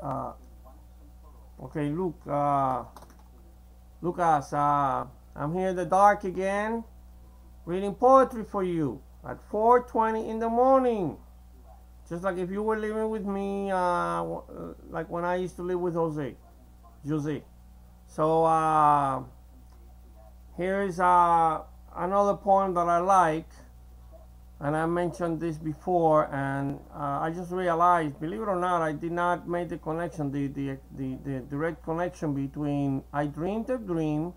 Okay, Lucas, I'm here in the dark again, reading poetry for you at 4:20 in the morning. Just like if you were living with me, like when I used to live with Jose. So here is another poem that I like, and I mentioned this before, and I just realized, believe it or not, I did not make the connection, the direct connection between I dreamed a dream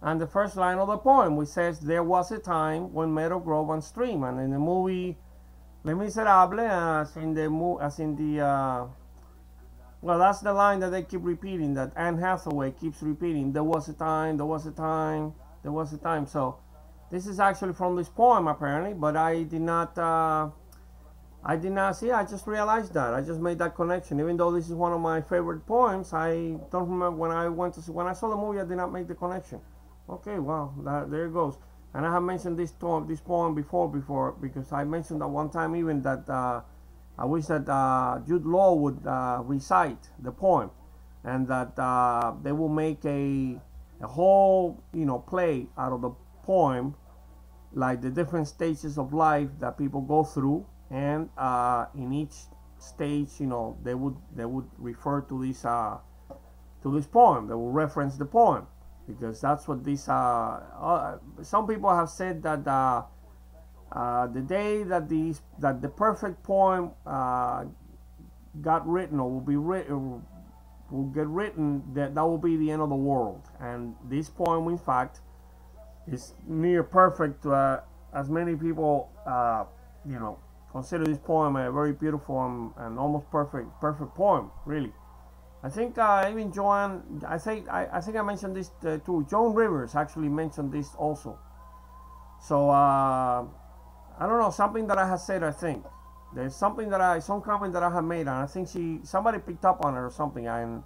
and the first line of the poem, which says, there was a time when meadow, grove, and stream. And in the movie Les Miserables, well, that's the line that they keep repeating, that Anne Hathaway keeps repeating, there was a time, there was a time, there was a time. So this is actually from this poem, apparently, but I did not see, I just realized that. I just made that connection. Even though this is one of my favorite poems, I don't remember when I saw the movie, I did not make the connection. Okay, well, there it goes. And I have mentioned this poem before, because I mentioned at one time even that I wish that Jude Law would recite the poem, and that they will make a whole, play out of the poem, like the different stages of life that people go through, and in each stage, they would refer to this poem. They will reference the poem, because that's what this. Some people have said that the day that the perfect poem got written, or will get written, that will be the end of the world. And this poem, in fact, is near perfect. As many people, consider this poem a very beautiful and almost perfect poem, really. I think even Joan, I think I mentioned this too. Joan Rivers actually mentioned this also. So I don't know, something that I have said. I think there's some comment that I have made, and I think somebody picked up on it or something. And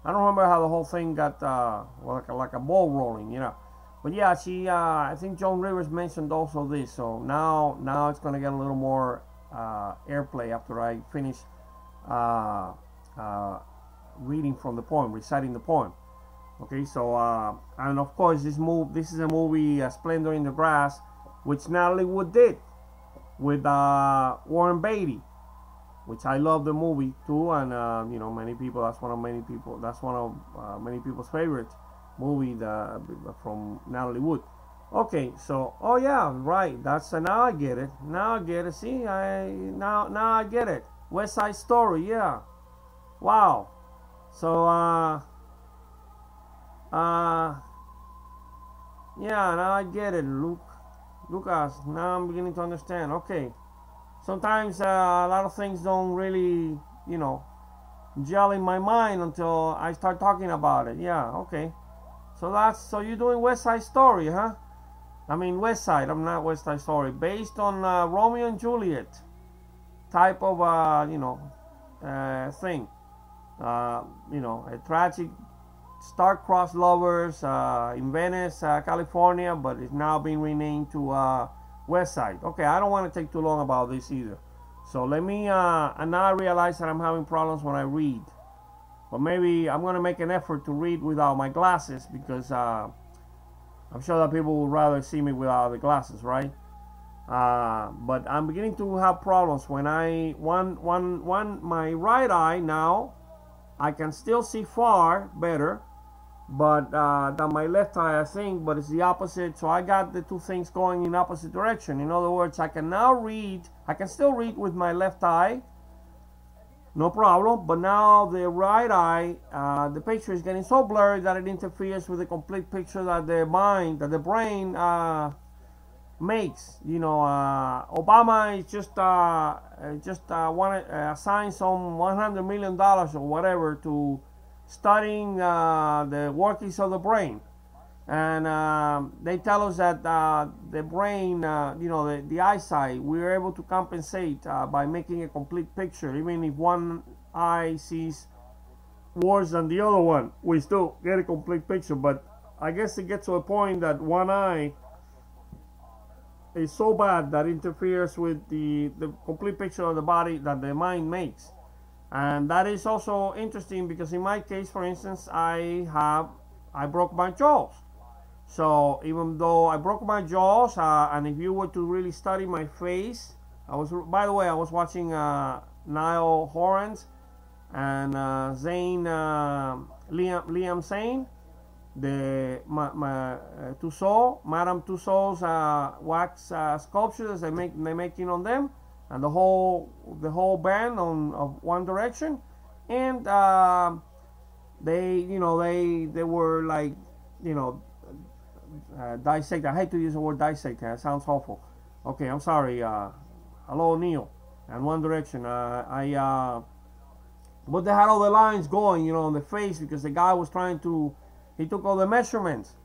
I don't remember how the whole thing got like a ball rolling, But yeah, I think Joan Rivers mentioned also this. So now it's gonna get a little more airplay after I finish reading from the poem, reciting the poem. Okay, so and of course this is a movie, Splendor in the Grass, which Natalie Wood did with Warren Beatty, which I love the movie too, and many people, that's one of many people's favorite movie from Natalie Wood. Okay, so yeah, right, that's now I get it. See, now I get it. West Side Story, yeah. Wow. So yeah, now I get it, Lucas. Now I'm beginning to understand. Okay, sometimes a lot of things don't really, gel in my mind until I start talking about it. Yeah, okay. So you're doing West Side Story, huh? I mean West Side. I'm not West Side Story. Based on Romeo and Juliet type of thing. A tragic star-crossed lovers in Venice, California, but it's now being renamed to West Side. Okay, I don't want to take too long about this either. So let me, and now I realize that I'm having problems when I read. But maybe I'm going to make an effort to read without my glasses, because I'm sure that people would rather see me without the glasses, right? But I'm beginning to have problems when my right eye now, I can still see far better, but than my left eye, I think, but it's the opposite. So I got the two things going in opposite direction. In other words, I can still read with my left eye, no problem, but now the right eye, the picture is getting so blurry that it interferes with the complete picture that the brain makes. Obama is just assigned some $100 million or whatever to studying the workings of the brain, and they tell us that the brain, the eyesight, we're able to compensate by making a complete picture. Even if one eye sees worse than the other one, we still get a complete picture. But I guess it gets to a point that one eye is so bad that interferes with the complete picture of the body that the mind makes. And that is also interesting because in my case, for instance, I broke my jaws. So even though I broke my jaws, and if you were to really study my face, by the way, I was watching Niall Horan's and Liam Zane, Madame Tussauds wax sculptures they're making on them, and the whole band of One Direction, and they were like, dissect. I hate to use the word dissect. It sounds awful. Okay, I'm sorry. Hello, Neil and One Direction. But they had all the lines going, on the face because the guy was he took all the measurements.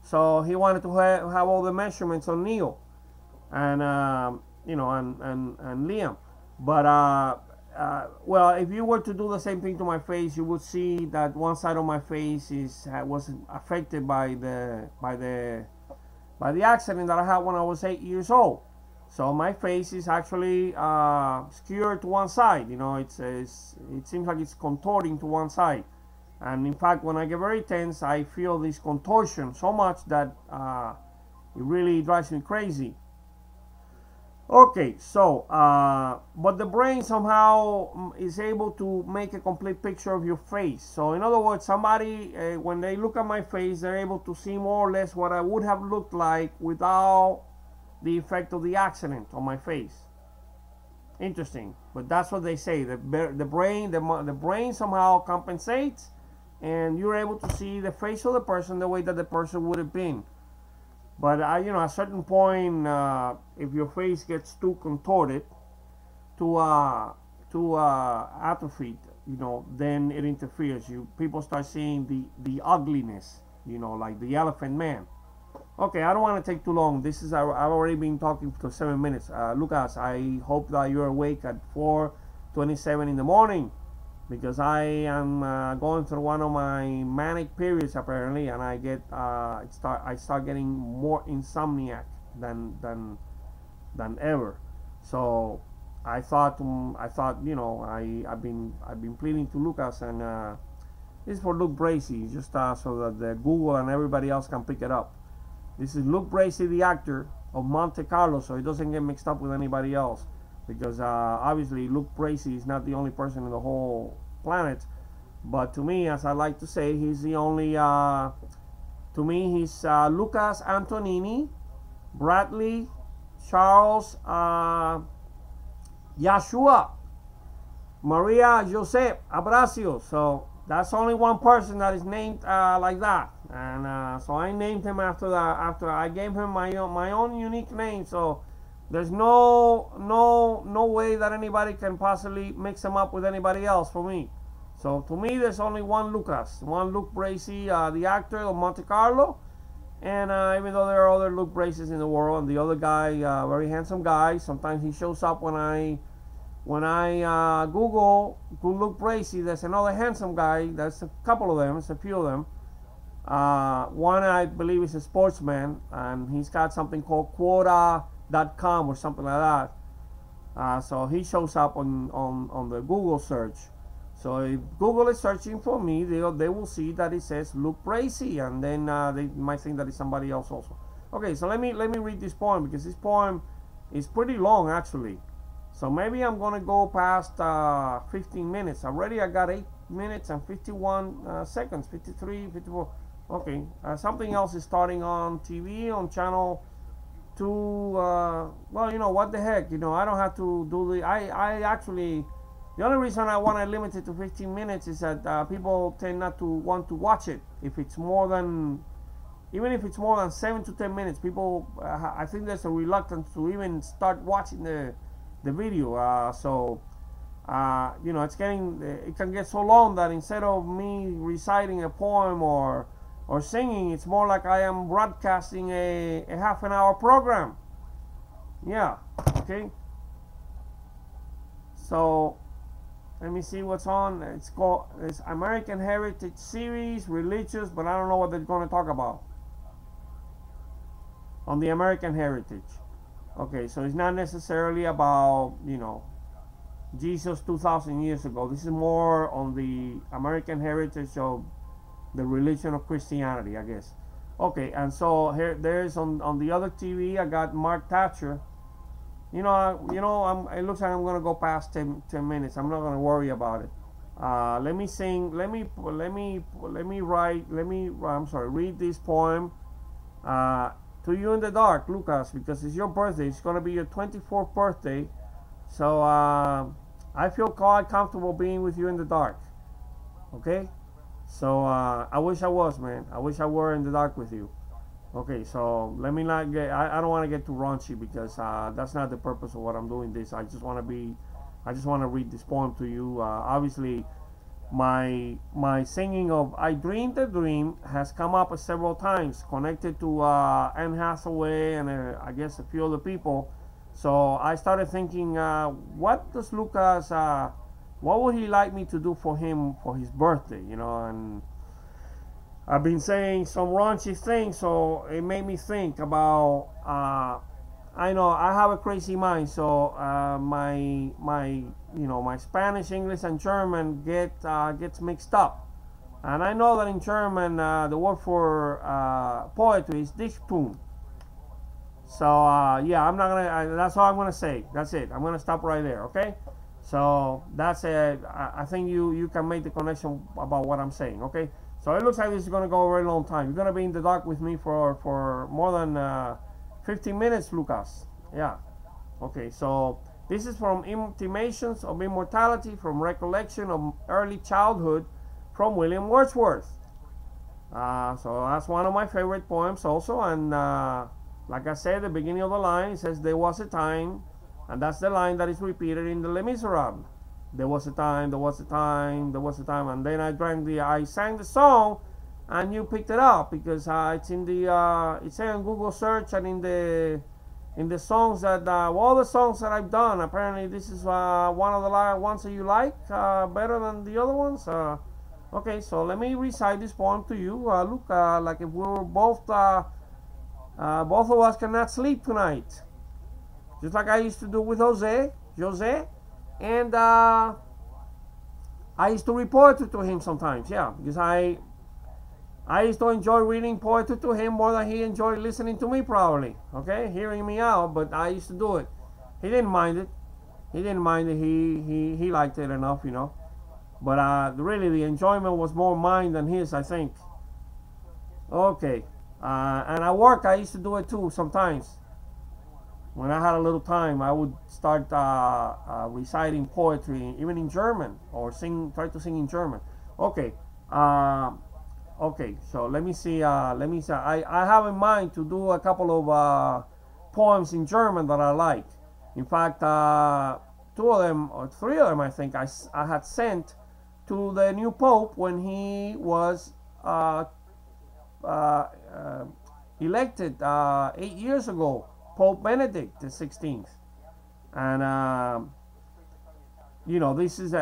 So he wanted to have all the measurements on Neil and, and Liam. But, well, if you were to do the same thing to my face, you would see that one side of my face was affected by the accident that I had when I was 8 years old. So my face is actually skewed to one side. It seems like it's contorting to one side. And in fact, when I get very tense, I feel this contortion so much that it really drives me crazy. Okay, so, but the brain somehow is able to make a complete picture of your face. So in other words, somebody, when they look at my face, they're able to see more or less what I would have looked like without the effect of the accident on my face. Interesting, but that's what they say. The brain somehow compensates, and you're able to see the face of the person the way that the person would have been. But at a certain point, if your face gets too contorted, too atrophied, then it interferes. People start seeing the ugliness, like the elephant man. Okay, I don't want to take too long. I've already been talking for 7 minutes. Lukas, I hope that you're awake at 4:27 in the morning, because I am going through one of my manic periods apparently, and I start getting more insomniac than ever. So I thought I've been pleading to Lukas, and this is for Luke Bracey, just so that the Google and everybody else can pick it up. This is Luke Bracey, the actor of Monte Carlo, so it doesn't get mixed up with anybody else. Because obviously Luke Bracey is not the only person in the whole planet, but to me, as I like to say, he's the only. To me, he's Lukas Antonini, Bradley, Charles, Yeshua, Maria Josep Abracio. So that's only one person that is named like that, and so I named him after that. After I gave him my own unique name, so. There's no way that anybody can possibly mix him up with anybody else for me. So to me, there's only one Lukas, one Luke Bracey, the actor of Monte Carlo. And even though there are other Luke Braceys in the world, and the other guy, very handsome guy, sometimes he shows up when I Google Luke Bracey. There's another handsome guy. There's a couple of them. There's a few of them. One I believe is a sportsman, and he's got something called quota.com or something like that. So he shows up on the Google search. So if Google is searching for me, they will see that it says Luke Bracey, and then they might think that it's somebody else also. Okay, so let me read this poem, because this poem is pretty long actually. So maybe I'm gonna go past 15 minutes. Already I got 8 minutes and 51 seconds, 53, 54. Okay, something else is starting on TV on channel 2. Well, what the heck, I don't have to do I actually, the only reason I want to limit it to 15 minutes is that people tend not to want to watch it. If it's more than, even if it's more than 7 to 10 minutes, people, I think there's a reluctance to even start watching the video. So it can get so long that instead of me reciting a poem or singing, it's more like I am broadcasting a half an hour program. Yeah, okay. So let me see what's on. It's American Heritage Series, religious, but I don't know what they're going to talk about on the American Heritage. Okay, so it's not necessarily about, Jesus 2,000 years ago. This is more on the American heritage of the religion of Christianity, I guess. Okay, and so here there's on the other TV I got Mark Thatcher. It looks like I'm gonna go past 10 minutes. I'm not gonna worry about it. Let me sing. Read this poem to you in the dark, Lukas, because it's your birthday. It's gonna be your 24th birthday, so I feel quite comfortable being with you in the dark. Okay, so I wish I was, man. I wish I were in the dark with you. Okay, so let me not get. I don't want to get too raunchy because that's not the purpose of what I'm doing. This I just want to read this poem to you. Obviously, my singing of "I Dreamed a Dream" has come up several times, connected to Anne Hathaway and I guess a few other people. So I started thinking, what does Lukas? What would he like me to do for him for his birthday? And I've been saying some raunchy things, so it made me think about. I know I have a crazy mind, so my Spanish, English, and German gets mixed up, and I know that in German the word for poetry is Dichtung. So yeah, I'm not gonna. That's all I'm gonna say. That's it. I'm gonna stop right there. Okay. So that's it. I think you can make the connection about what I'm saying. Okay. So it looks like this is gonna go a very long time. You're gonna be in the dark with me for more than 15 minutes, Lukas. Yeah. Okay. So this is from Intimations of Immortality, from Recollection of Early Childhood, from William Wordsworth. So that's one of my favorite poems also, and like I said, the beginning of the line, it says, "There was a time," and that's the line that is repeated in the Les Miserables. There was a time, there was a time, there was a time, and then I sang the song, and you picked it up because it's in the it's in Google search and in the songs that all the songs that I've done. Apparently, this is one of the ones that you like better than the other ones. Okay, so let me recite this poem to you. Look, like if we were both of us cannot sleep tonight, just like I used to do with Jose, and I used to read poetry to him sometimes. Yeah, because I used to enjoy reading poetry to him more than he enjoyed listening to me, probably. Okay, hearing me out, but I used to do it. He didn't mind it. He liked it enough, But really, the enjoyment was more mine than his, I think. Okay. And at work, I used to do it too sometimes. When I had a little time, I would start reciting poetry, even in German, or try to sing in German. Okay. Okay. So let me see. I have in mind to do a couple of poems in German that I like. In fact, 2 of them or 3 of them, I think, I had sent to the new Pope when he was elected 8 years ago, Pope Benedict XVI, and this is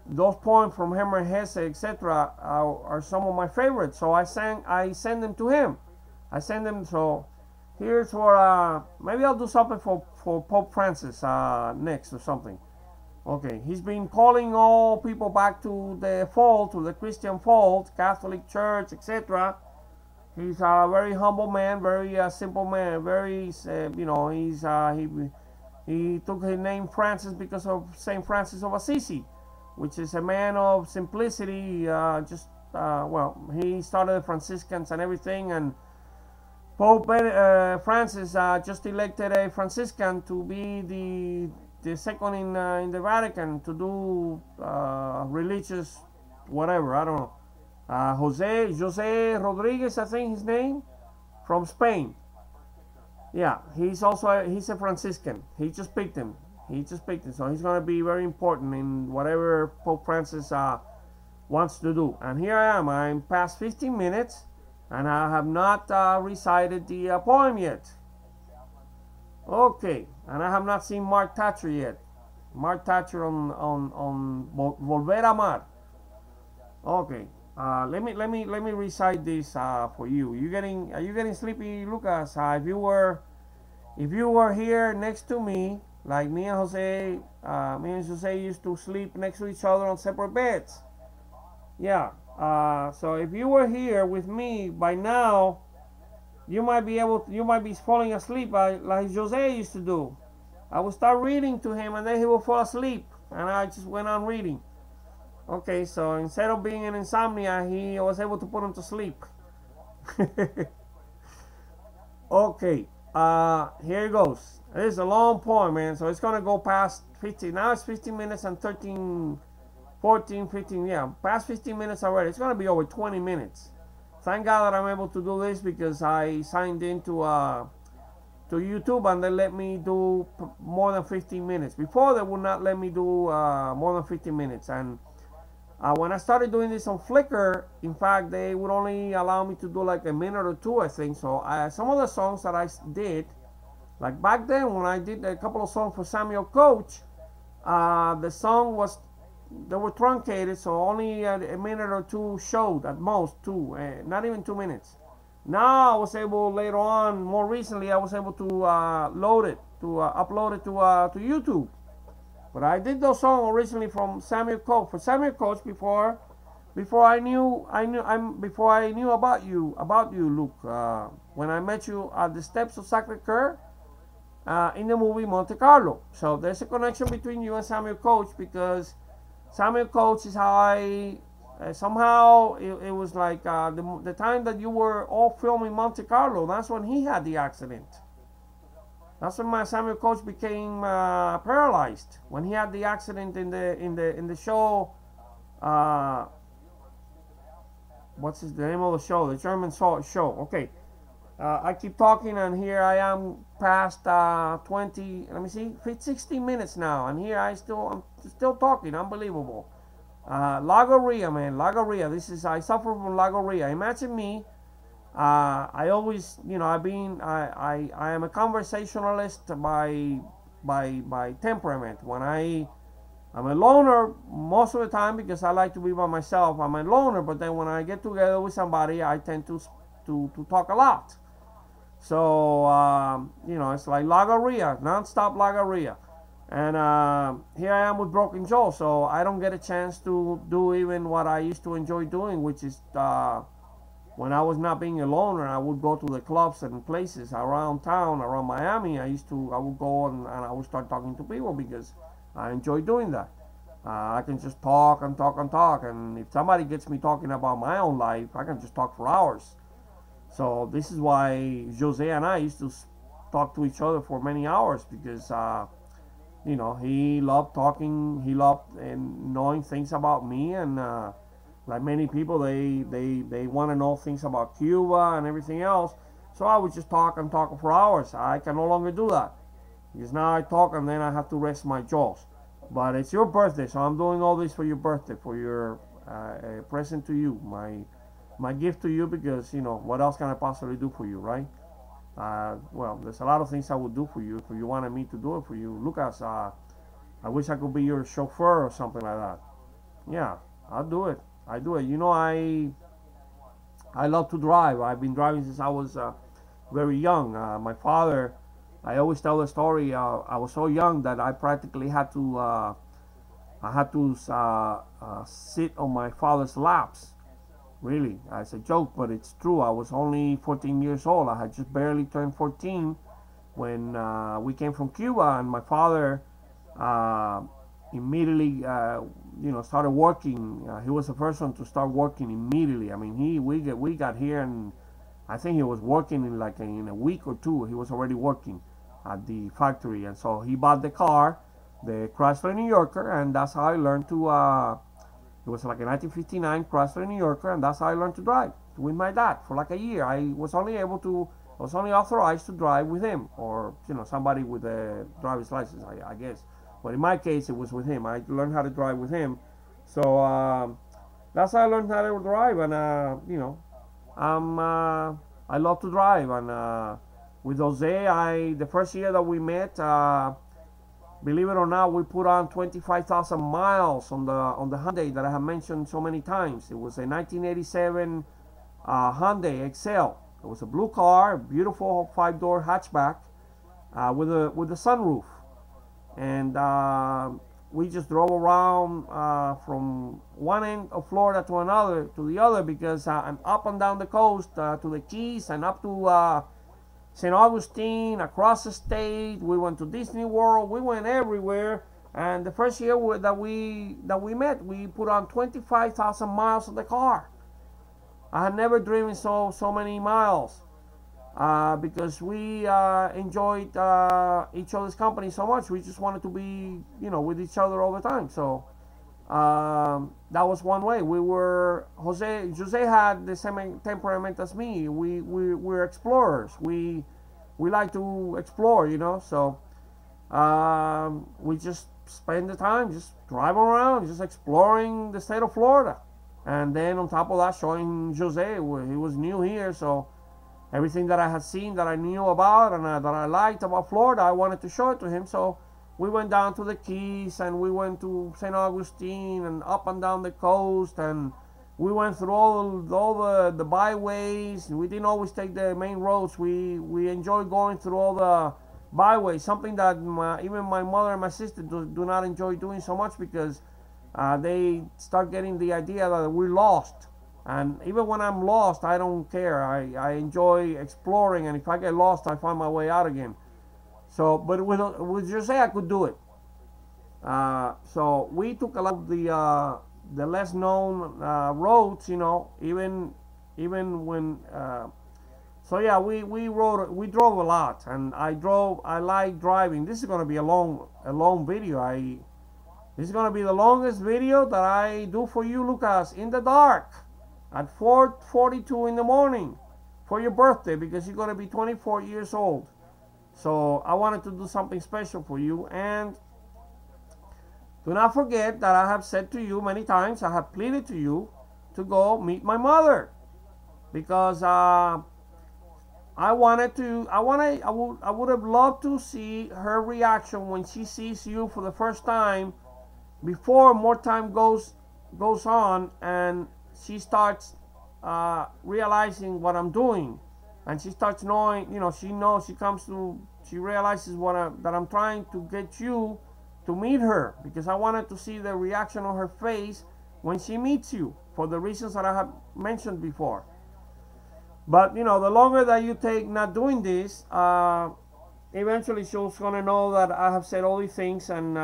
those poems from Hermann Hesse, etc., are some of my favorites. So I send them to him. I send them. So here's for maybe I'll do something for Pope Francis next or something. Okay, he's been calling all people back to the fold, to the Christian fold, Catholic Church, etc. He's a very humble man, very simple man, very, he took his name Francis because of Saint Francis of Assisi, which is a man of simplicity. He started the Franciscans and everything, and Pope Francis just elected a Franciscan to be the second in the Vatican to do religious whatever, I don't know. Jose Rodriguez, I think his name, from Spain. Yeah, he's a Franciscan. He just picked him. So he's going to be very important in whatever Pope Francis wants to do. And here I am. I'm past 15 minutes, and I have not recited the poem yet. Okay, and I have not seen Mark Thatcher yet. Mark Thatcher on Volver a Amar. Okay. Let me recite this for you. Are you getting sleepy, Lukas? If you were here next to me, Like me and Jose used to sleep next to each other on separate beds. Yeah. So if you were here with me by now, you might be falling asleep like Jose used to do. I would start reading to him and then he would fall asleep, and I just went on reading. Okay, so instead of being in insomnia, he was able to put him to sleep. Okay, here it goes. This is a long poem, man, so it's gonna go past 15. Now it's 15 minutes and 14, 15, yeah, past 15 minutes already. It's gonna be over 20 minutes. Thank God that I'm able to do this, because I signed into to YouTube and they let me do more than 15 minutes. Before, they would not let me do more than 15 minutes. And when I started doing this on Flickr, in fact, they would only allow me to do like a minute or two, I think. So some of the songs that I did, like back then when I did a couple of songs for Samuel Coach, the song was, they were truncated, so only a minute or two showed at most, not even 2 minutes. Now I was able, later on, more recently, I was able to load it, to upload it to YouTube. But I did those songs originally from Samuel Coach. For Samuel Coach, before I knew about you, Luke. When I met you at the steps of Sacré-Cœur in the movie Monte Carlo. So there's a connection between you and Samuel Coach, because Samuel Coach is how I somehow it was like the time that you were all filming Monte Carlo. That's when he had the accident. That's when my Samuel Coach became paralyzed, when he had the accident in the show. What's the name of the show? The German show. Okay. I keep talking, and here I am past 20. Let me see, 16 minutes now, and here I'm still talking. Unbelievable. Logorrhea, man, logorrhea. I suffer from logorrhea. Imagine me. I always, I am a conversationalist by temperament. When I'm a loner most of the time, because I like to be by myself. I'm a loner, but then when I get together with somebody, I tend to talk a lot. So it's like logorrhea, non-stop logorrhea. And here I am with broken jaw, so I don't get a chance to do even what I used to enjoy doing, which is when I was not being a loner, I would go to the clubs and places around town, around Miami. I would go and I would start talking to people, because I enjoy doing that. I can just talk and talk and talk, and if somebody gets me talking about my own life, I can just talk for hours. So this is why Jose and I used to talk to each other for many hours, because he loved talking, he loved knowing things about me, and like many people, they want to know things about Cuba and everything else. So I would just talk and talk for hours. I can no longer do that, because now I talk and then I have to rest my jaws. But it's your birthday, so I'm doing all this for your birthday, for your present to you, my gift to you, because what else can I possibly do for you, right? Well, there's a lot of things I would do for you if you wanted me to do it for you. Lukas, I wish I could be your chauffeur or something like that. Yeah, I'll do it. I do it. I love to drive. I've been driving since I was very young. My father, I always tell the story. I was so young that I practically had to sit on my father's laps. Really, it's a joke, but it's true. I was only 14 years old. I had just barely turned 14 when we came from Cuba, and my father immediately, started working. He was the first one to start working immediately. I mean, we got here, and I think he was working in a week or two. He was already working at the factory, and so he bought the car, the Chrysler New Yorker, and that's how I learned to. It was like a 1959 Chrysler New Yorker, and that's how I learned to drive with my dad for like a year. I was only authorized to drive with him, or somebody with a driver's license, I guess. But in my case, it was with him. I learned how to drive with him, so that's how I learned how to drive. And I love to drive. And with Jose, the first year that we met, believe it or not, we put on 25,000 miles on the Hyundai that I have mentioned so many times. It was a 1987 Hyundai Excel. It was a blue car, beautiful 5-door hatchback with a sunroof. and we just drove around from one end of Florida to another to the other, because I'm up and down the coast to the Keys and up to St. Augustine, across the state. We went to Disney World. We went everywhere. And the first year that we met, we put on 25,000 miles of the car. I had never driven so many miles because we enjoyed each other's company so much. We just wanted to be, with each other all the time. So that was one way. We were Jose had the same temperament as me. We're explorers. We like to explore, So we just spend the time just driving around, just exploring the state of Florida. And then on top of that, showing Jose, he was new here, so everything that I had seen, that I knew about, and that I liked about Florida, I wanted to show it to him. So we went down to the Keys, and we went to St. Augustine, and up and down the coast, and we went through all the byways. We didn't always take the main roads. We enjoyed going through all the byways, something that even my mother and my sister do not enjoy doing so much, because they start getting the idea that we're lost. And even when I'm lost, I don't care. I enjoy exploring, and if I get lost, I find my way out again. So, but with Jose, I could do it. So we took a lot of the less known roads, even when. So yeah, we drove a lot, and I like driving. This is gonna be a long video. This is gonna be the longest video that I do for you, Lukas, in the dark at 4:42 in the morning for your birthday, because you're gonna be 24 years old. So I wanted to do something special for you. And do not forget that I have said to you many times, I have pleaded to you to go meet my mother, because I would have loved to see her reaction when she sees you for the first time, before more time goes on, and she starts realizing what I'm doing, and she starts knowing, she realizes that I'm trying to get you to meet her, because I wanted to see the reaction on her face when she meets you, for the reasons that I have mentioned before. But the longer that you take not doing this, eventually she's gonna know that I have said all these things, and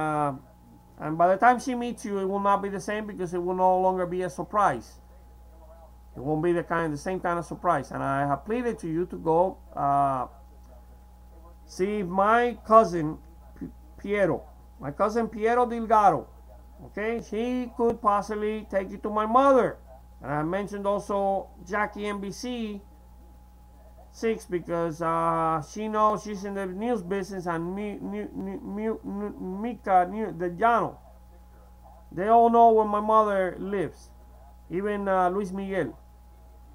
by the time she meets you, it will not be the same, because it will no longer be a surprise. It won't be the same kind of surprise. And I have pleaded to you to go see my cousin Piero Delgado. Okay, he could possibly take you to my mother. And I mentioned also Jackie NBC 6, because she knows she's in the news business, and Mika Dejano. They all know where my mother lives, even Luis Miguel.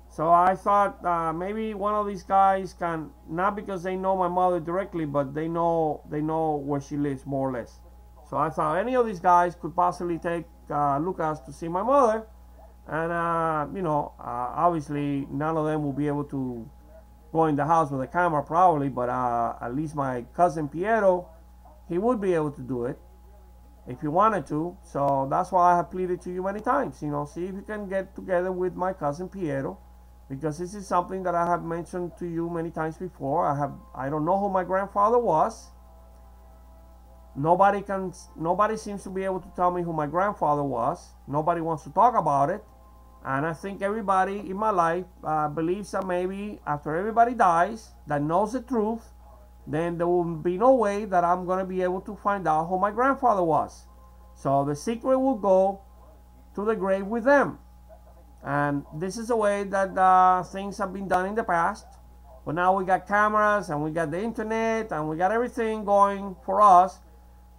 So I thought maybe one of these guys can, not because they know my mother directly, but they know where she lives, more or less. So I thought any of these guys could possibly take Lukas to see my mother. And obviously none of them will be able to go in the house with a camera probably, but at least my cousin Piero, he would be able to do it if he wanted to. So that's why I have pleaded to you many times, see if you can get together with my cousin Piero, because this is something that I have mentioned to you many times before. I don't know who my grandfather was. Nobody seems to be able to tell me who my grandfather was. Nobody wants to talk about it. And I think everybody in my life believes that maybe after everybody dies, that knows the truth, then there will be no way that I'm going to be able to find out who my grandfather was. So the secret will go to the grave with them. And this is the way that things have been done in the past. But now we got cameras, and we got the internet, and we got everything going for us.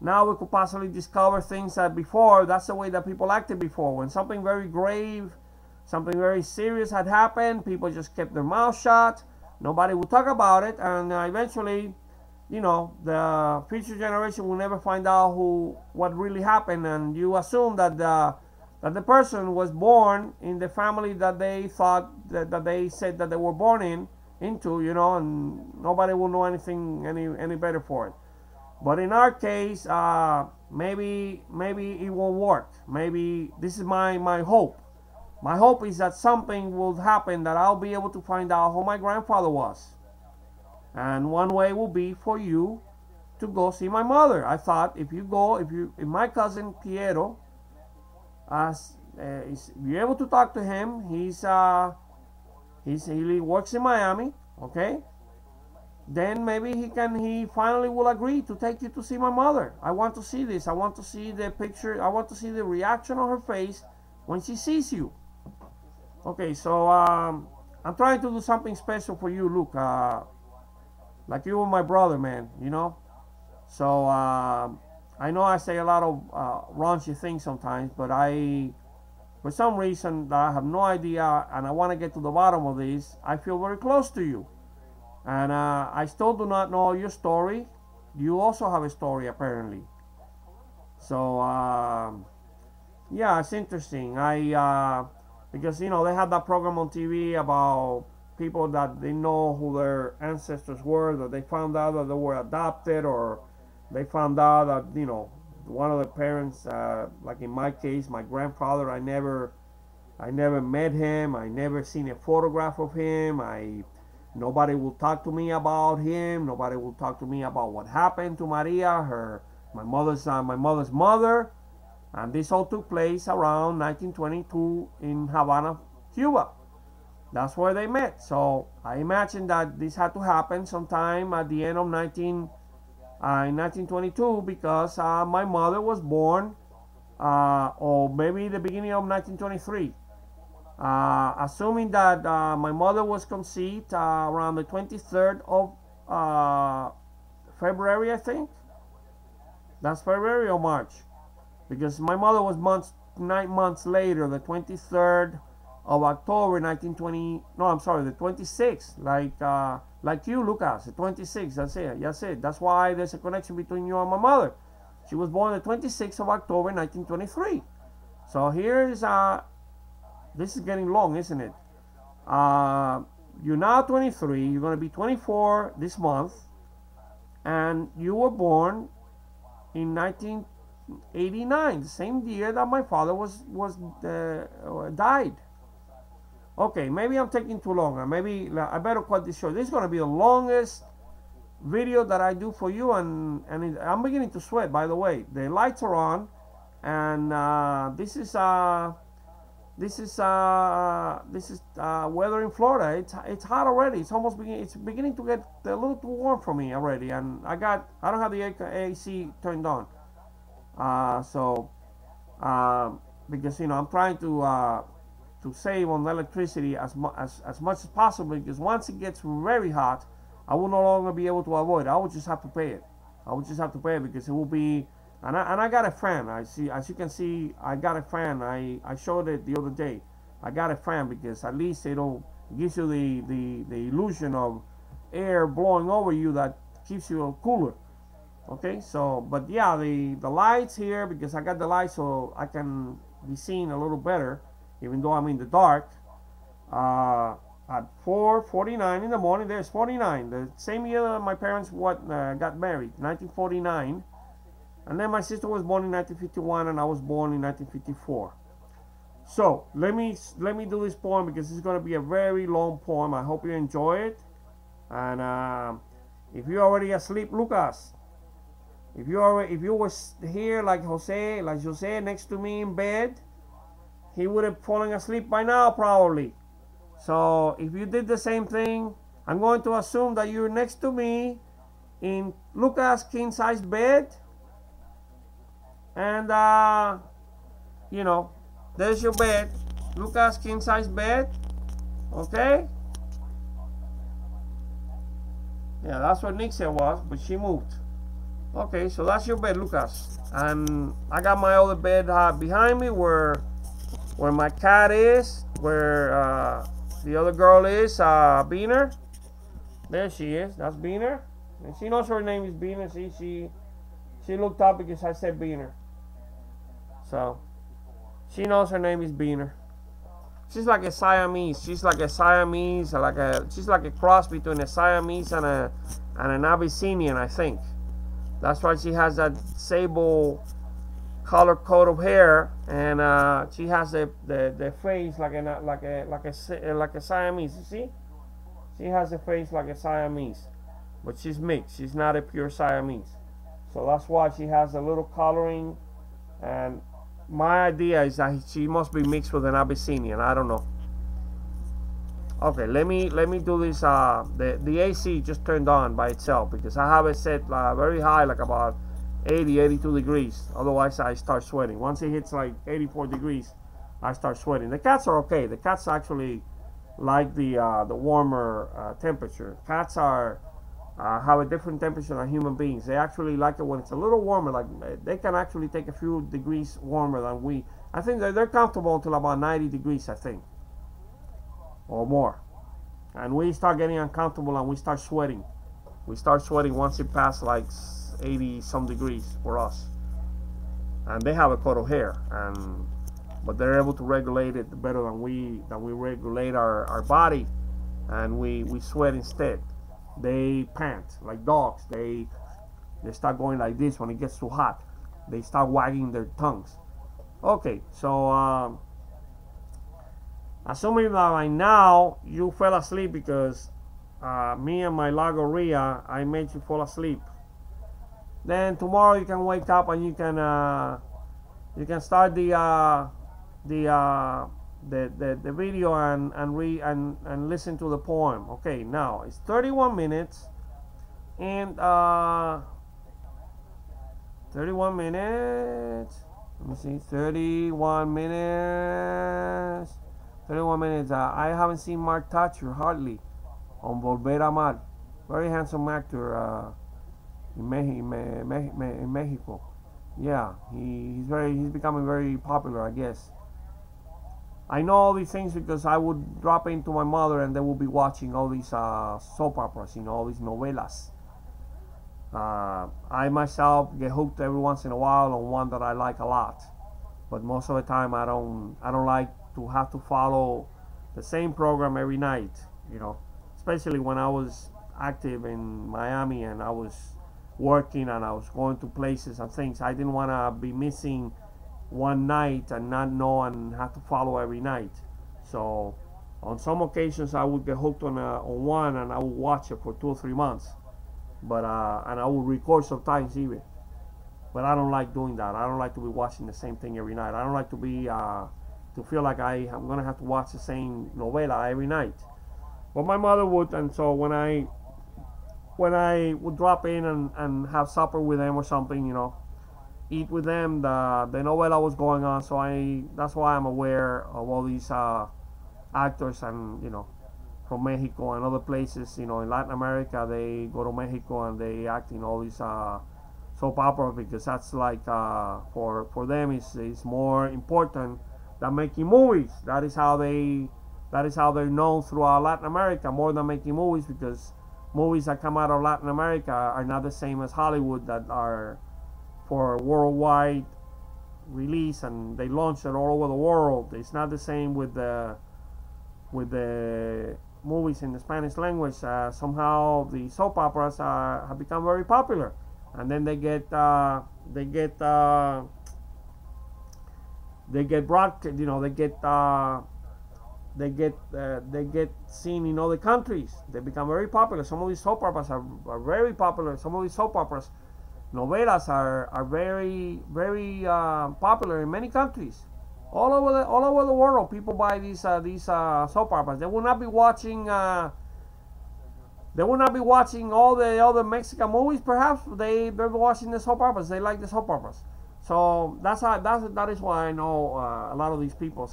Now we could possibly discover things that before, that's the way that people acted before. When something very grave, something very serious had happened, people just kept their mouth shut. Nobody would talk about it, and eventually, the future generation will never find out what really happened, and you assume that the person was born in the family that they thought that they said that they were born into, and nobody will know anything any better for it. But in our case, maybe it won't work. Maybe this is my hope. My hope is that something will happen, that I'll be able to find out who my grandfather was. And one way will be for you to go see my mother. I thought if my cousin Piero, you're able to talk to him, he works in Miami, okay? Then maybe he finally will agree to take you to see my mother. I want to see this. I want to see the picture. I want to see the reaction on her face when she sees you. Okay, so I'm trying to do something special for you, Luke. Like you were my brother, man, you know? So I know I say a lot of raunchy things sometimes, but for some reason that I have no idea, and I want to get to the bottom of this, I feel very close to you. And I still do not know your story. You also have a story, apparently. So yeah, it's interesting. Because you know they had that program on TV about people that they know who their ancestors were, that they found out that they were adopted, or they found out that, you know, one of the parents, like in my case, my grandfather, I never met him. I never seen a photograph of him. Nobody will talk to me about him. Nobody will talk to me about what happened to Maria, my mother's mother. And this all took place around 1922 in Havana, Cuba. That's where they met. So I imagine that this had to happen sometime at the end of 1922, because my mother was born, or maybe the beginning of 1923. Assuming that my mother was conceived around the 23rd of February, I think. That's February or March? Because my mother was 9 months later, the 23rd of October 1920. No, I'm sorry, the 26th. Like you, Lukas, the 26th. That's it. That's why there's a connection between you and my mother. She was born the 26th of October 1923. So here's this is getting long, isn't it? You're now 23. You're going to be 24 this month, and you were born in 1989, the same year that my father died. Okay, maybe I'm taking too long, and maybe I better cut this short. This is going to be the longest video that I do for you, and I'm beginning to sweat. By the way, the lights are on, and this is weather in Florida. It's hot already. It's beginning to get a little too warm for me already, and I don't have the AC turned on. Because you know I'm trying to save on electricity as much as possible, because once it gets very hot, I will no longer be able to avoid it. I will just have to pay it. Because it will be, and I got a fan. As you can see, I got a fan. I showed it the other day. I got a fan because at least it gives you the illusion of air blowing over you that keeps you cooler. Okay, so but yeah, the lights here, because I got the lights so I can be seen a little better, even though I'm in the dark. At 4:49 in the morning, there's 49, the same year that my parents got married, 1949, and then my sister was born in 1951, and I was born in 1954. So let me do this poem, because it's going to be a very long poem. I hope you enjoy it. And if you're already asleep, Lukas, if you were here like Jose next to me in bed, he would have fallen asleep by now probably. So if you did the same thing, I'm going to assume that you're next to me in Lukas' king-size bed, and you know, there's your bed, Lukas' king-size bed. Okay. Yeah, that's what Nixia was, but she moved. Okay, so that's your bed, Lukas. And I got my other bed behind me, where my cat is, where the other girl is, Beaner. There she is. That's Beaner. And she knows her name is Beaner. See, she looked up because I said Beaner. So she knows her name is Beaner. She's like a Siamese. She's like a cross between a Siamese and an Abyssinian, I think. That's why she has that sable color coat of hair, and she has the face like a Siamese. You see, she has a face like a Siamese, but she's mixed. She's not a pure Siamese, so that's why she has a little coloring. And my idea is that she must be mixed with an Abyssinian. I don't know. Okay, let me do this. The AC just turned on by itself because I have it set very high, like about 82 degrees. Otherwise, I start sweating. Once it hits like 84 degrees, I start sweating. The cats are okay. The cats actually like the warmer temperature. Cats are have a different temperature than human beings. They actually like it when it's a little warmer. Like they can actually take a few degrees warmer than we. I think they're comfortable until about 90 degrees, I think, or more. And we start getting uncomfortable and we start sweating. We start sweating once it passes like 80 some degrees for us. And they have a coat of hair, but they're able to regulate it better than we regulate our body, and we sweat instead. They pant like dogs. They start going like this when it gets too hot. They start wagging their tongues. Okay, so assuming that by now you fell asleep because me and my Lagoria, I made you fall asleep. Then tomorrow you can wake up and you can start the video and read and listen to the poem. Okay, now it's 31 minutes and 31 minutes. Let me see, 31 minutes. 31 minutes. I haven't seen Mark Thatcher hardly on Volver a Amar. Very handsome actor in Mexico. Yeah, he's becoming very popular, I guess. I know all these things because I would drop into my mother and they would be watching all these soap operas, all these novelas. I myself get hooked every once in a while on one that I like a lot, but most of the time I don't like to have to follow the same program every night, especially when I was active in Miami and I was working and I was going to places and things. I didn't want to be missing one night and not know and have to follow every night. So on some occasions I would get hooked on one and I would watch it for 2 or 3 months, but and I would record sometimes even. But I don't like doing that. I don't like to be watching the same thing every night. I don't like to be to feel like I'm gonna have to watch the same novela every night. But my mother would, and so when I would drop in and have supper with them or something, eat with them, the novela was going on, so that's why I'm aware of all these actors and from Mexico and other places. In Latin America, they go to Mexico and they act in all these soap opera because that's like for them is more important than making movies. That is how they're known throughout Latin America, more than making movies, because movies that come out of Latin America are not the same as Hollywood, that are for worldwide release and they launch it all over the world. It's not the same with the movies in the Spanish language. Somehow the soap operas have become very popular, and then they get broadcast. They get seen in other countries. They become very popular. Some of these soap operas are very popular. Some of these soap operas, novelas, are very popular in many countries, all over the world. People buy these soap operas. They will not be watching. They will not be watching all the other Mexican movies. Perhaps they're watching the soap operas. They like the soap operas. So that is why I know a lot of these people.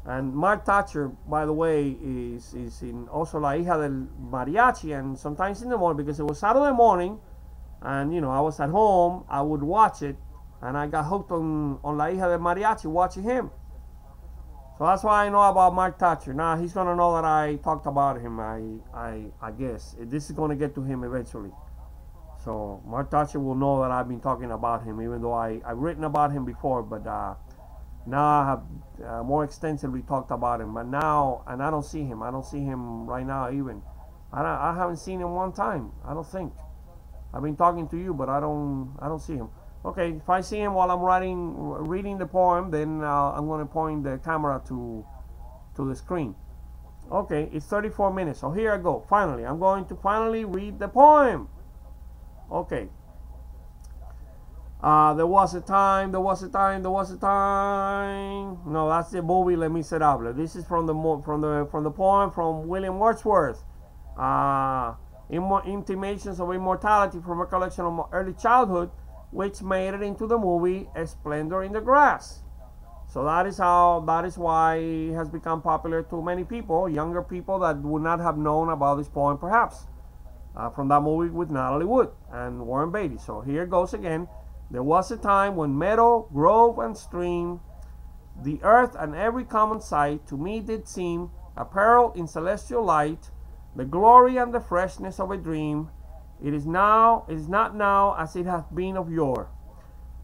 And Mark Thatcher, by the way, is in also La Hija del Mariachi, and sometimes in the morning, because it was Saturday morning, and I was at home, I would watch it, and I got hooked on La Hija del Mariachi watching him. So that's why I know about Mark Thatcher. Now he's gonna know that I talked about him. I guess this is gonna get to him eventually. So Mark Thatcher will know that I've been talking about him, even though I've written about him before, but now I have more extensively talked about him. But now, and I don't see him. I don't see him right now even. I haven't seen him one time, I don't think. I've been talking to you, but I don't see him. Okay, if I see him while I'm reading the poem, then I'm going to point the camera to the screen. Okay, it's 34 minutes. So here I go. Finally, I'm going to finally read the poem. Okay. There was a time. No, that's the movie Les Miserables. This is from the poem from William Wordsworth. Intimations of Immortality, from a collection of early childhood, which made it into the movie A Splendor in the Grass. So that is why it has become popular to many people, younger people that would not have known about this poem perhaps, from that movie with Natalie Wood and Warren Beatty. So here goes again. There was a time when meadow, grove, and stream, the earth and every common sight, to me did seem apparelled in celestial light, the glory and the freshness of a dream. It is not now as it hath been of yore.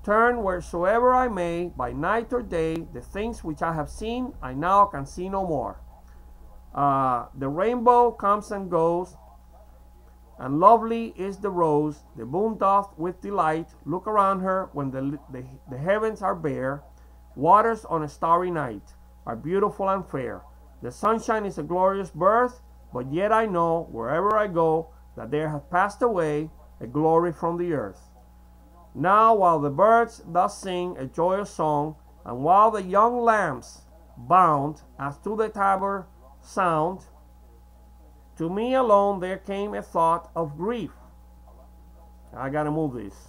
Turn wheresoever I may, by night or day, the things which I have seen, I now can see no more. The rainbow comes and goes, and lovely is the rose. The moon doth with delight look around her when the heavens are bare. Waters on a starry night are beautiful and fair. The sunshine is a glorious birth, but yet I know, wherever I go, that there hath passed away a glory from the earth. Now while the birds thus sing a joyous song, and while the young lambs bound as to the tabor sound, to me alone there came a thought of grief. I gotta move this.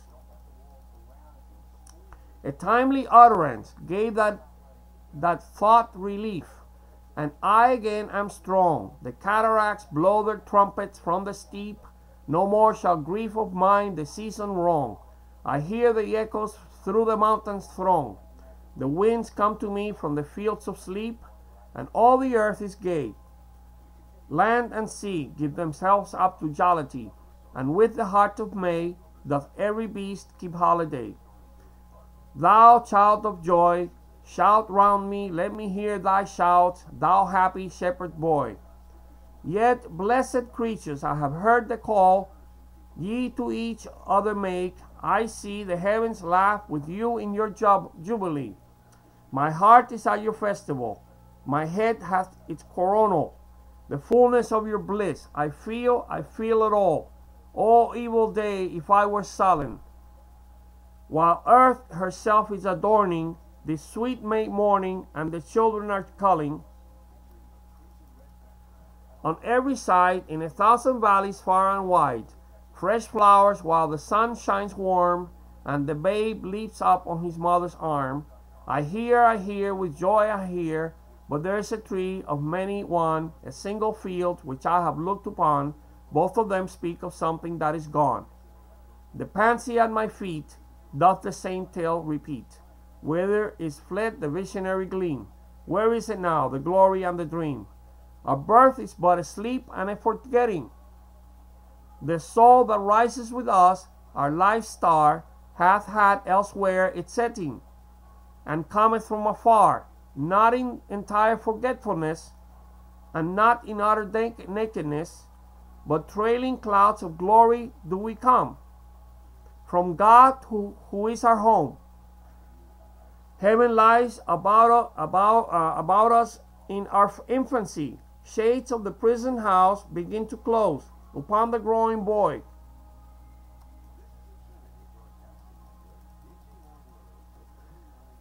A timely utterance gave that thought relief, and I again am strong. The cataracts blow their trumpets from the steep. No more shall grief of mine the season wrong. I hear the echoes through the mountains throng. The winds come to me from the fields of sleep, and all the earth is gay. Land and sea give themselves up to jollity, and with the heart of May doth every beast keep holiday. Thou, child of joy, shout round me, let me hear thy shout, thou happy shepherd boy. Yet, blessed creatures, I have heard the call ye to each other make. I see the heavens laugh with you in your jubilee. My heart is at your festival, my head hath its coronal. The fullness of your bliss, I feel it all. O evil day, if I were sullen, while earth herself is adorning this sweet May morning, and the children are culling. On every side, in 1,000 valleys far and wide, fresh flowers while the sun shines warm, and the babe leaps up on his mother's arm. I hear, with joy I hear, but there is a tree of many one, a single field which I have looked upon. Both of them speak of something that is gone. The pansy at my feet doth the same tale repeat. Whither is fled the visionary gleam? Where is it now, the glory and the dream? Our birth is but a sleep and a forgetting. The soul that rises with us, our life star, hath had elsewhere its setting, and cometh from afar, not in entire forgetfulness, and not in utter nakedness, but trailing clouds of glory do we come, from God who is our home. Heaven lies about us in our infancy. Shades of the prison house begin to close upon the growing boy.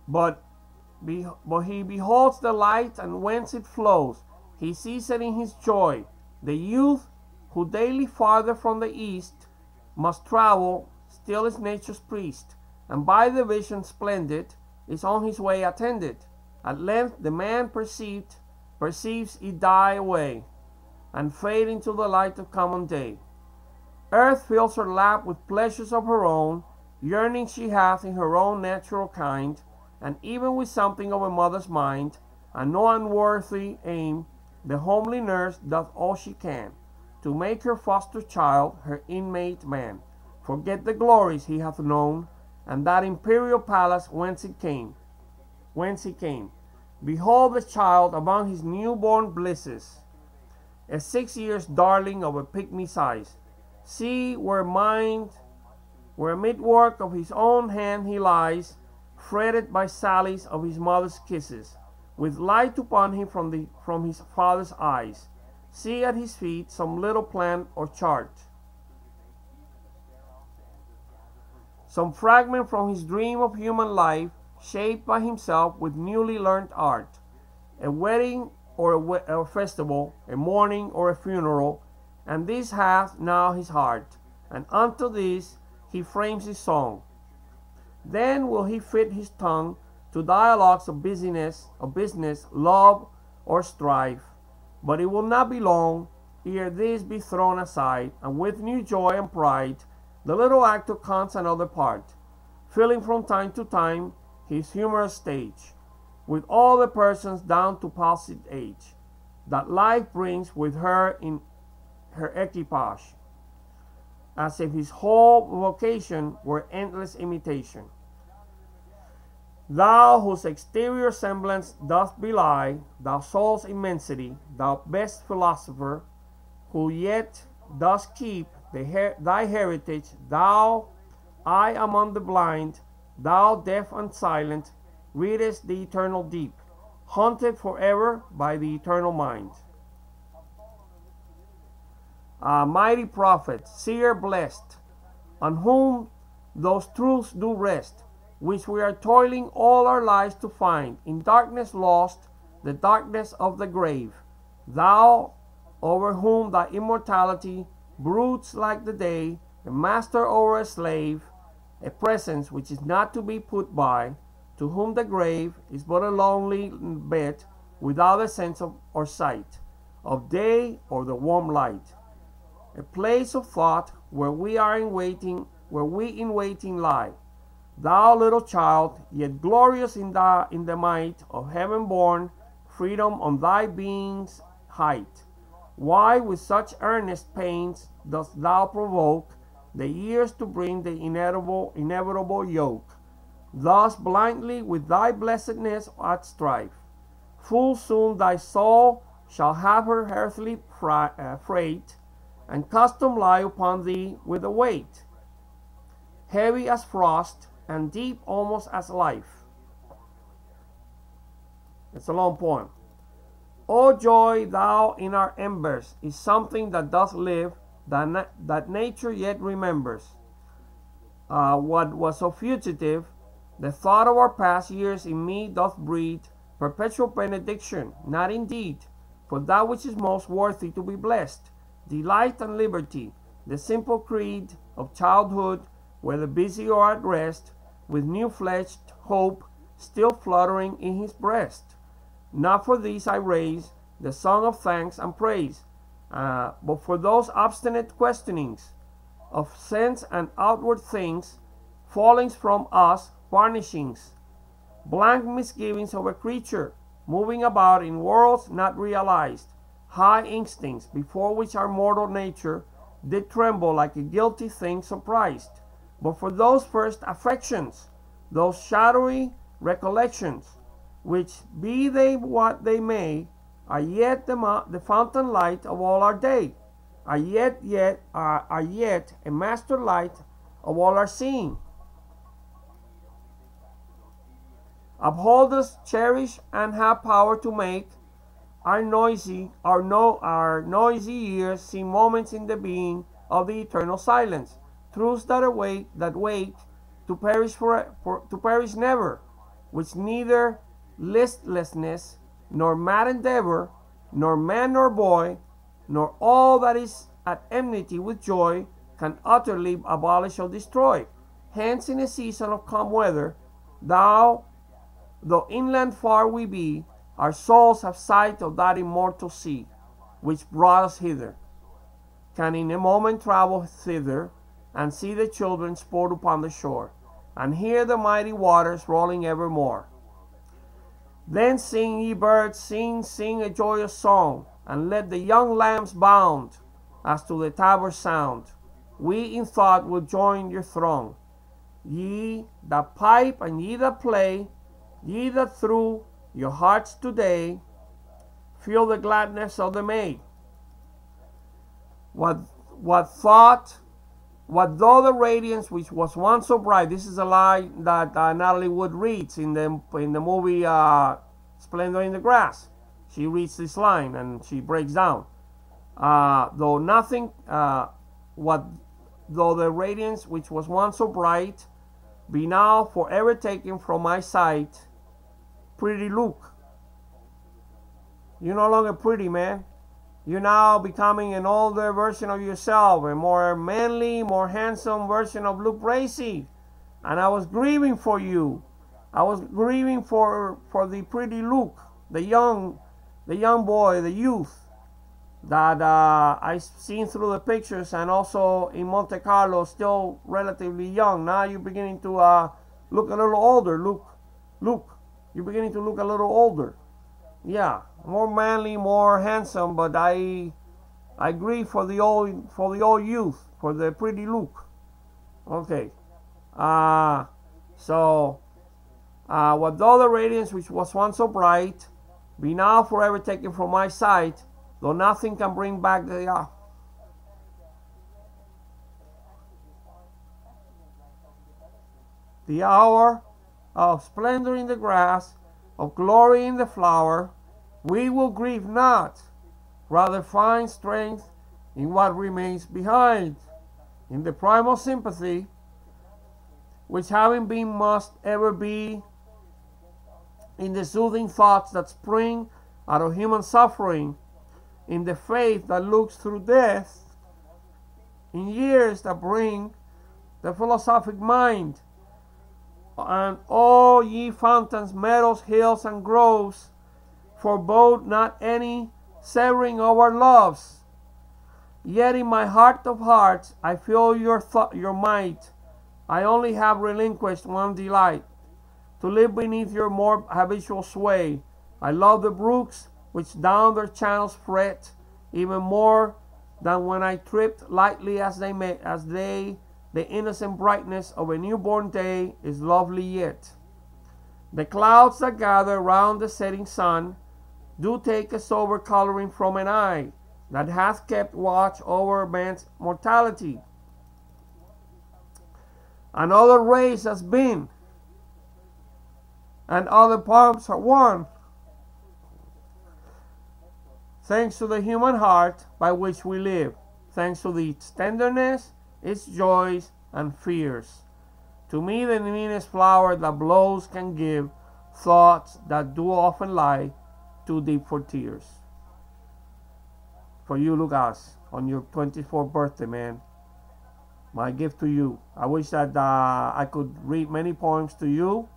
But he beholds the light, and whence it flows, he sees it in his joy. The youth who daily farther from the east must travel, still is nature's priest, and by the vision splendid is on his way attended. At length the man perceives it die away, and fade into the light of common day. Earth fills her lap with pleasures of her own, yearnings she hath in her own natural kind, and even with something of a mother's mind, and no unworthy aim, the homely nurse doth all she can, to make her foster child her inmate man, forget the glories he hath known, and that imperial palace whence he came. Behold the child among his newborn blisses, a 6 years darling of a pygmy size. See where mind where amid work of his own hand he lies, fretted by sallies of his mother's kisses, with light upon him from his father's eyes. See at his feet some little plan or chart, some fragment from his dream of human life, shaped by himself with newly learned art. A wedding or a festival, a mourning or a funeral, and this hath now his heart, and unto this he frames his song. Then will he fit his tongue to dialogues of business, love, or strife. But it will not be long ere this be thrown aside, and with new joy and pride the little actor comes another part, filling from time to time his humorous stage with all the persons down to palsied age that life brings with her in her equipage, as if his whole vocation were endless imitation. Thou whose exterior semblance doth belie thou soul's immensity, thou best philosopher, who yet dost keep thy heritage, thou eye among the blind, thou deaf and silent, readest the eternal deep, haunted forever by the eternal mind. A mighty prophet, seer blessed, on whom those truths do rest, which we are toiling all our lives to find, in darkness lost, the darkness of the grave. Thou, over whom thy immortality broods like the day, a master over a slave, a presence which is not to be put by, to whom the grave is but a lonely bed without a sense of or sight of day or the warm light, a place of thought where we in waiting lie. Thou little child, yet glorious in the might of heaven born, freedom on thy being's height. Why with such earnest pains dost thou provoke the years to bring the inevitable yoke, thus blindly with thy blessedness at strife? Full soon thy soul shall have her earthly freight, and custom lie upon thee with a weight, heavy as frost, and deep almost as life. It's a long poem. O joy, thou in our embers, is something that doth live, that nature yet remembers. What was so fugitive, the thought of our past years in me doth breed perpetual benediction, not indeed, for that which is most worthy to be blessed, delight and liberty, the simple creed of childhood, whether busy or at rest, with new-fledged hope still fluttering in his breast. Not for these I raise the song of thanks and praise, but for those obstinate questionings of sense and outward things, fallings from us, varnishings, blank misgivings of a creature moving about in worlds not realized, high instincts before which our mortal nature did tremble like a guilty thing surprised. But for those first affections, those shadowy recollections, which, be they what they may, are yet the fountain light of all our day, are yet a master light of all our seeing. Uphold us, cherish, and have power to make our noisy ears see moments in the being of the eternal silence, truths that wait to perish never, which neither listlessness nor mad endeavor, nor man nor boy, nor all that is at enmity with joy can utterly abolish or destroy. Hence, in a season of calm weather, though inland far we be, our souls have sight of that immortal sea, which brought us hither, can in a moment travel thither, and see the children sport upon the shore, and hear the mighty waters rolling evermore. Then sing, ye birds, sing, sing a joyous song, and let the young lambs bound as to the tabor sound. We in thought will join your throng. Ye that pipe and ye that play, ye that through your hearts today feel the gladness of the May. What thought what though the radiance which was once so bright. This is a line that Natalie Wood reads in the movie Splendor in the Grass. She reads this line and she breaks down. Though nothing, what though the radiance which was once so bright be now forever taken from my sight, pretty Luke. You're no longer pretty, man. You're now becoming an older version of yourself, a more manly, more handsome version of Luke Bracey. And I was grieving for you. I was grieving for the pretty Luke, the young boy, the youth that I've seen through the pictures, and also in Monte Carlo, still relatively young. Now you're beginning to look a little older, Luke. You're beginning to look a little older. Yeah, more manly, more handsome, but I grieve for the old youth, for the pretty Luke. Okay. So what though the radiance which was once so bright be now forever taken from my sight, though nothing can bring back the hour of splendor in the grass, of glory in the flower, we will grieve not, rather find strength in what remains behind, in the primal sympathy, which having been must ever be, in the soothing thoughts that spring out of human suffering, in the faith that looks through death, in years that bring the philosophic mind, and all ye fountains, meadows, hills, and groves, forebode not any severing of our loves. Yet in my heart of hearts I feel your might. I only have relinquished one delight, to live beneath your more habitual sway. I love the brooks which down their channels fret, even more than when I tripped lightly as they. The innocent brightness of a newborn day is lovely yet. The clouds that gather round the setting sun do take a sober coloring from an eye that hath kept watch over man's mortality. Another race has been, and other palms are won, thanks to the human heart by which we live, thanks to its tenderness, its joys and fears. To me the meanest flower that blows can give thoughts that do often lie too deep for tears. For you, Lukas, on your 24th birthday, man, my gift to you. I wish that I could read many poems to you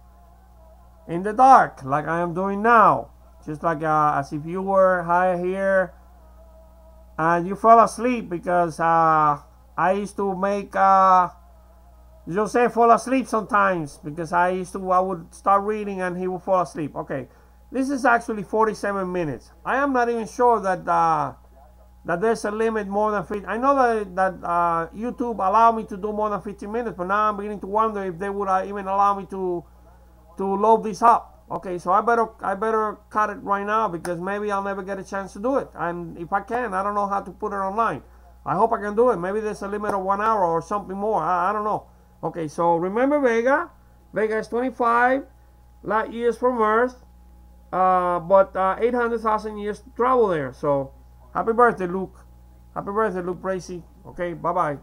in the dark, like I am doing now, just like as if you were here and you fell asleep, because I used to make Jose fall asleep sometimes, because I would start reading and he would fall asleep. Okay, this is actually 47 minutes. I am not even sure that that there's a limit more than 50. I know that YouTube allowed me to do more than 15 minutes, but now I'm beginning to wonder if they would even allow me to load this up. Okay, so I better cut it right now, because maybe I'll never get a chance to do it. And if I can, I don't know how to put it online. I hope I can do it. Maybe there's a limit of 1 hour or something more. I don't know. Okay, so remember Vega. Vega is 25 light years from Earth, but 800,000 years to travel there. So happy birthday, Luke. Happy birthday, Luke Bracey. Okay, bye-bye.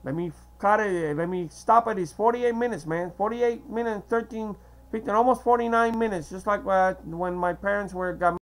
Let me cut it. Let me stop it. It's 48 minutes, man. 48 minutes, 13, 15, almost 49 minutes. Just like when my parents got